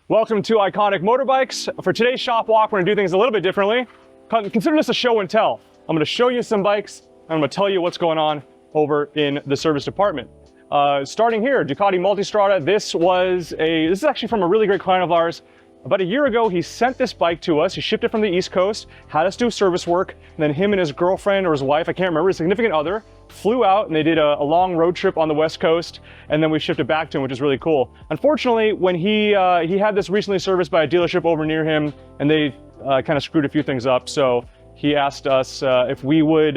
Welcome to Iconic Motorbikes. For today's shop walk, we're gonna do things a little bit differently. Consider this a show and tell. I'm gonna show you some bikes, and I'm gonna tell you what's going on over in the service department. Starting here, Ducati Multistrada. This is actually from a really great client of ours. About a year ago, he sent this bike to us. He shipped it from the East Coast, had us do service work, and then him and his girlfriend or his wife, I can't remember, his significant other, flew out and they did a long road trip on the West Coast, and then we shipped it back to him, which is really cool. Unfortunately, when he had this recently serviced by a dealership over near him, and they kind of screwed a few things up, so he asked us if we would,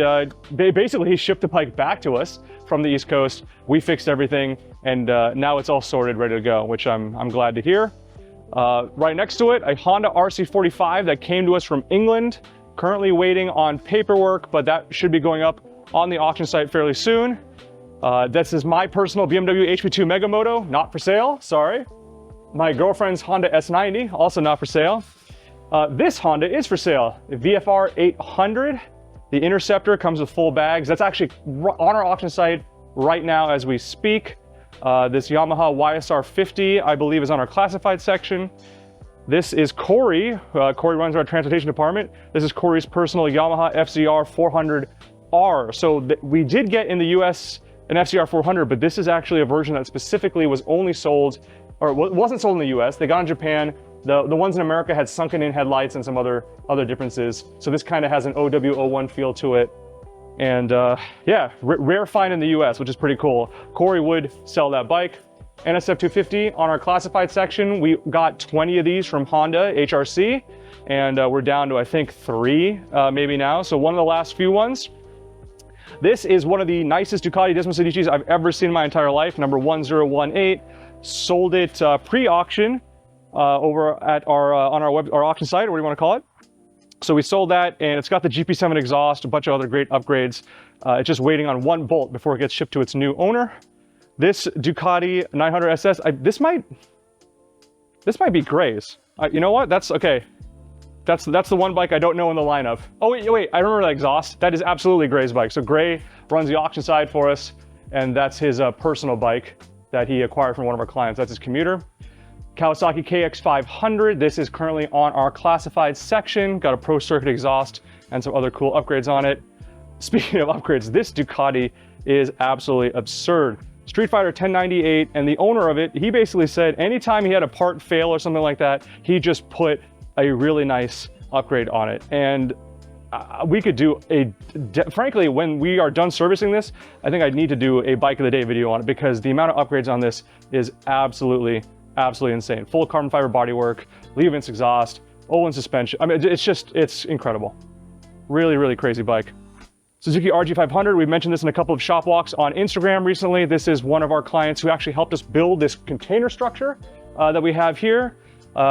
basically he shipped the bike back to us from the East Coast. We fixed everything, and now it's all sorted, ready to go, which I'm glad to hear. Right next to it, a Honda RC45 that came to us from England, currently waiting on paperwork, but that should be going up on the auction site fairly soon. This is my personal BMW HP2 Megamoto, not for sale, sorry. My girlfriend's Honda S90, also not for sale. This Honda is for sale, the VFR 800. The Interceptor comes with full bags. That's actually on our auction site right now as we speak. This Yamaha YSR 50, I believe, is on our classified section. This is Corey. Corey runs our transportation department. This is Corey's personal Yamaha FZR 400R. So we did get in the US an FZR 400, but this is actually a version that specifically was only sold, or wasn't sold in the US. They got in Japan. The ones in America had sunken in headlights and some other differences. So this kind of has an OW01 feel to it. And yeah, rare find in the US, which is pretty cool. Corey would sell that bike. NSF 250 on our classified section. We got 20 of these from Honda HRC, and we're down to, I think, 3 maybe now. So one of the last few ones. This is one of the nicest Ducati Dismo CDGs I've ever seen in my entire life, number 1018. Sold it pre-auction over at our on our auction site, or what do you want to call it? So we sold that, and it's got the GP7 exhaust, a bunch of other great upgrades. It's just waiting on one bolt before it gets shipped to its new owner. This Ducati 900 SS, this might be Gray's. You know what? That's okay. That's the one bike I don't know in the lineup. Oh wait, I remember that exhaust. That is absolutely Gray's bike. So Gray runs the auction side for us, and that's his personal bike that he acquired from one of our clients. That's his commuter. Kawasaki KX500, this is currently on our classified section, got a Pro Circuit exhaust and some other cool upgrades on it. Speaking of upgrades, this Ducati is absolutely absurd. Street Fighter 1098, and the owner of it, he basically said anytime he had a part fail or something like that, he just put a really nice upgrade on it. And we could do frankly, when we are done servicing this, I think I'd need to do a bike of the day video on it, because the amount of upgrades on this is absolutely insane. Full carbon fiber bodywork, leaf-vents exhaust, Olin suspension. I mean, it's incredible. Really crazy bike. Suzuki RG500, we've mentioned this in a couple of shop walks on Instagram recently. This is one of our clients who actually helped us build this container structure that we have here.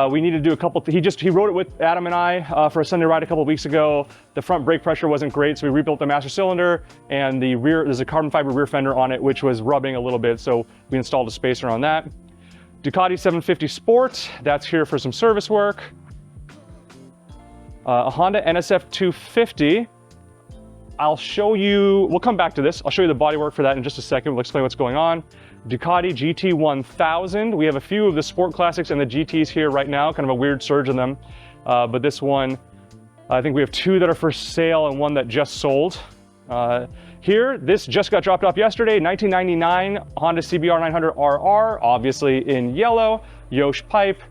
We needed to do a couple, he wrote it with Adam and I for a Sunday ride a couple of weeks ago. The front brake pressure wasn't great, so we rebuilt the master cylinder, and the rear, there's a carbon fiber rear fender on it, which was rubbing a little bit, so we installed a spacer on that. Ducati 750 Sport, that's here for some service work. A Honda NSF 250. I'll show you, we'll come back to this. I'll show you the bodywork for that in just a second. We'll explain what's going on. Ducati GT 1000. We have a few of the Sport Classics and the GTs here right now, kind of a weird surge in them. But this one, I think we have 2 that are for sale and 1 that just sold. Here, this just got dropped off yesterday, 1999 Honda CBR 900RR, obviously in yellow, Yosh pipe.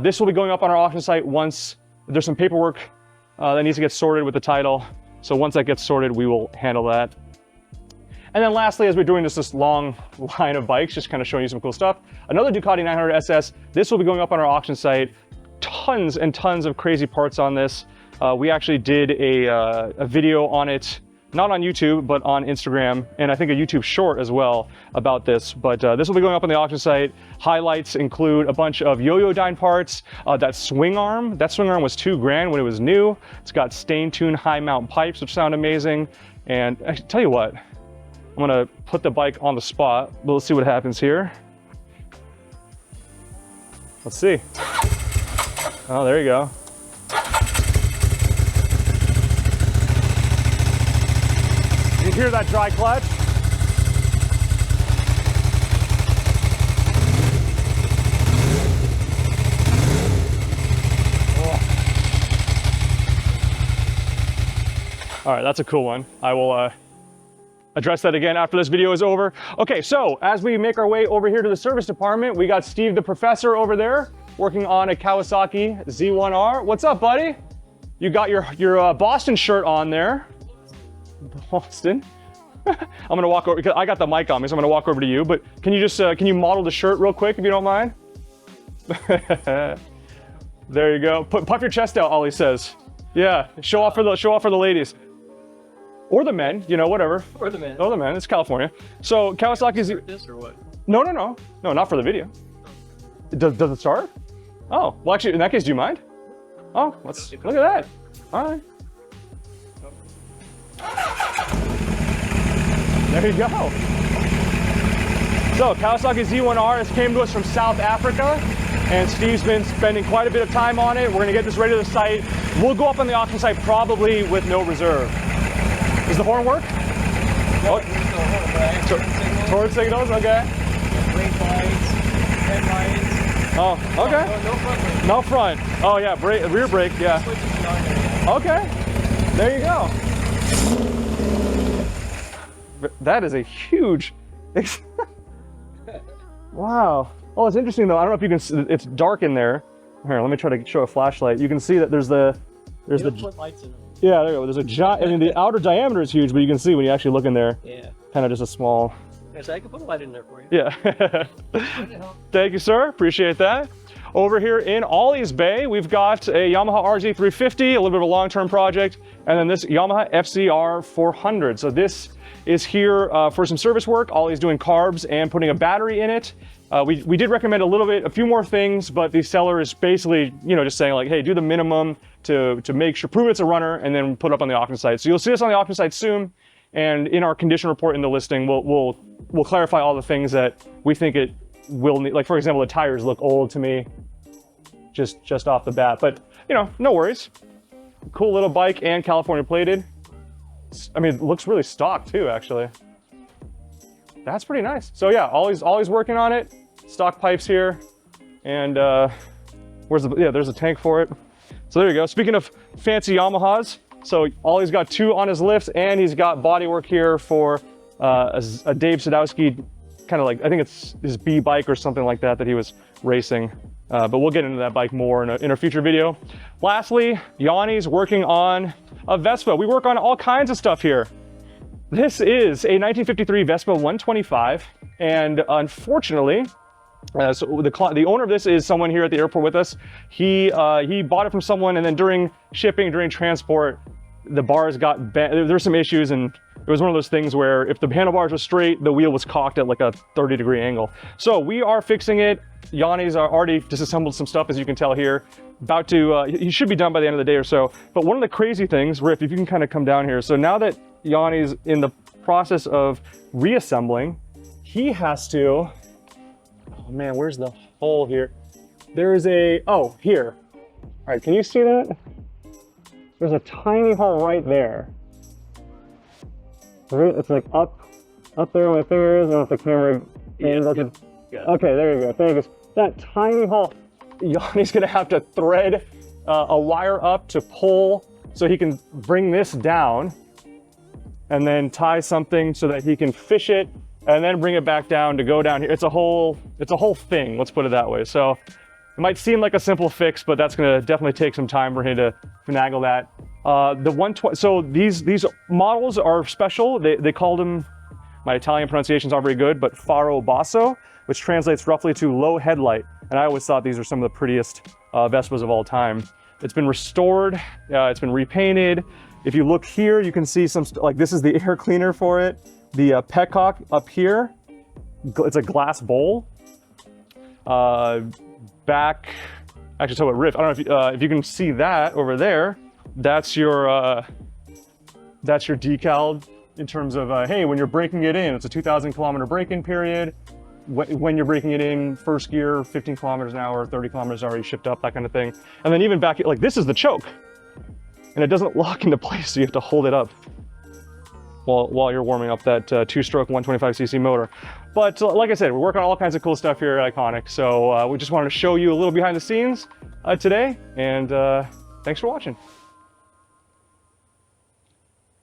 This will be going up on our auction site once there's some paperwork that needs to get sorted with the title. So once that gets sorted, we will handle that. And then lastly, as we're doing this long line of bikes, just kind of showing you some cool stuff, another Ducati 900 SS. This will be going up on our auction site. Tons and tons of crazy parts on this. We actually did a video on it, not on YouTube, but on Instagram, and I think a YouTube short as well about this. But this will be going up on the auction site. Highlights include a bunch of yo-yo dyne parts. That swing arm was $2,000 when it was new. It's got stain tune high mount pipes, which sound amazing. And I tell you what, I'm gonna put the bike on the spot. Let's see what happens here. Let's see. Oh, there you go. You hear that dry clutch? All right, that's a cool one. I will address that again after this video is over. Okay, so as we make our way over here to the service department, we got Steve the professor over there working on a Kawasaki Z1R. What's up, buddy? You got your Boston shirt on there. Boston. I'm gonna walk over because I got the mic on me, so I'm gonna walk over to you. But can you just can you model the shirt real quick if you don't mind? There you go. Puff your chest out, Ollie says. Yeah, show off for the ladies. Or the men, you know, whatever. Or the men. Oh, the men. It's California. So Kawasaki's. This or what? No, not for the video. Does it start? Oh, well, actually, in that case, do you mind? Oh, let's look at that. All right. There you go. So Kawasaki Z1R has came to us from South Africa, and Steve's been spending quite a bit of time on it. We're gonna get this ready to the site. We'll go up on the auction site probably with no reserve. Does the horn work? No, Turn signals, okay. brake lights, headlights. Oh, okay. No front lights. No front. Oh yeah, rear brake, yeah. Okay, there you go. That is a huge, wow. Oh, it's interesting though. I don't know if you can see, it's dark in there. Here, let me try to show a flashlight. You can see that there's the Put lights in them. yeah, there you go. There's a giant, I mean, the outer diameter is huge, but you can see when you actually look in there, Yeah. kind of just a small. So I can put a light in there for you. Yeah. Thank you, sir. Appreciate that. Over here in Ollie's Bay, we've got a Yamaha RZ350, a little bit of a long-term project, and then this Yamaha FCR 400. So this is here for some service work. Ollie's doing carbs and putting a battery in it. We did recommend a few more things, but the seller is basically, you know, just saying like, hey, do the minimum to make sure, prove it's a runner, and then put up on the auction site. So you'll see us on the auction site soon, and in our condition report in the listing, we'll clarify all the things that we think it will need. Like for example, the tires look old to me, just off the bat, but you know, no worries. Cool little bike and California plated. I mean, it looks really stock too, actually. That's pretty nice. So yeah, always working on it. Stock pipes here, and there's a tank for it. So there you go. Speaking of fancy Yamahas, so Ollie's got two on his lifts, and he's got bodywork here for a Dave Sadowski, kind of like, I think it's his B bike or something like that he was racing. But we'll get into that bike more in a future video. Lastly, Yanni's working on a Vespa. We work on all kinds of stuff here. This is a 1953 Vespa 125, and unfortunately, so the owner of this is someone here at the airport with us. He bought it from someone, and then during shipping, during transport, the bars got bent. There were some issues, and it was one of those things where if the handlebars were straight, the wheel was cocked at like a 30-degree angle. So we are fixing it. Yanni's already disassembled some stuff, as you can tell here. About to, he should be done by the end of the day or so. But one of the crazy things, Riff, if you can kind of come down here. So now that Yanni's in the process of reassembling, he has to, oh man, where's the hole here? There is a, oh, here. All right, can you see that? There's a tiny hole right there. It's like up there where my finger is. I don't know if the camera angles it. Okay, there you go. Thank you. That tiny hole. Yanni's gonna have to thread a wire up to pull so he can bring this down, and then tie something so that he can fish it, and then bring it back down to go down here. It's a whole thing. Let's put it that way. So it might seem like a simple fix, but that's gonna definitely take some time for him to finagle that. The 120. So these models are special. They called them, my Italian pronunciations aren't very good, but faro basso, which translates roughly to low headlight. And I always thought these are some of the prettiest Vespas of all time. It's been restored, it's been repainted. If you look here, you can see some, like this is the air cleaner for it. The petcock up here, it's a glass bowl. Back, actually tell what Riff, I don't know if you can see that over there. That's your decal in terms of, hey, when you're breaking it in, it's a 2,000 kilometer break-in period. When you're breaking it in, first gear, 15 kilometers an hour, 30 kilometers already shipped up, that kind of thing. And then even back, like this is the choke. And it doesn't lock into place, so you have to hold it up while you're warming up that two-stroke 125cc motor. But like I said, we're working on all kinds of cool stuff here at Iconic. So we just wanted to show you a little behind the scenes today, and thanks for watching.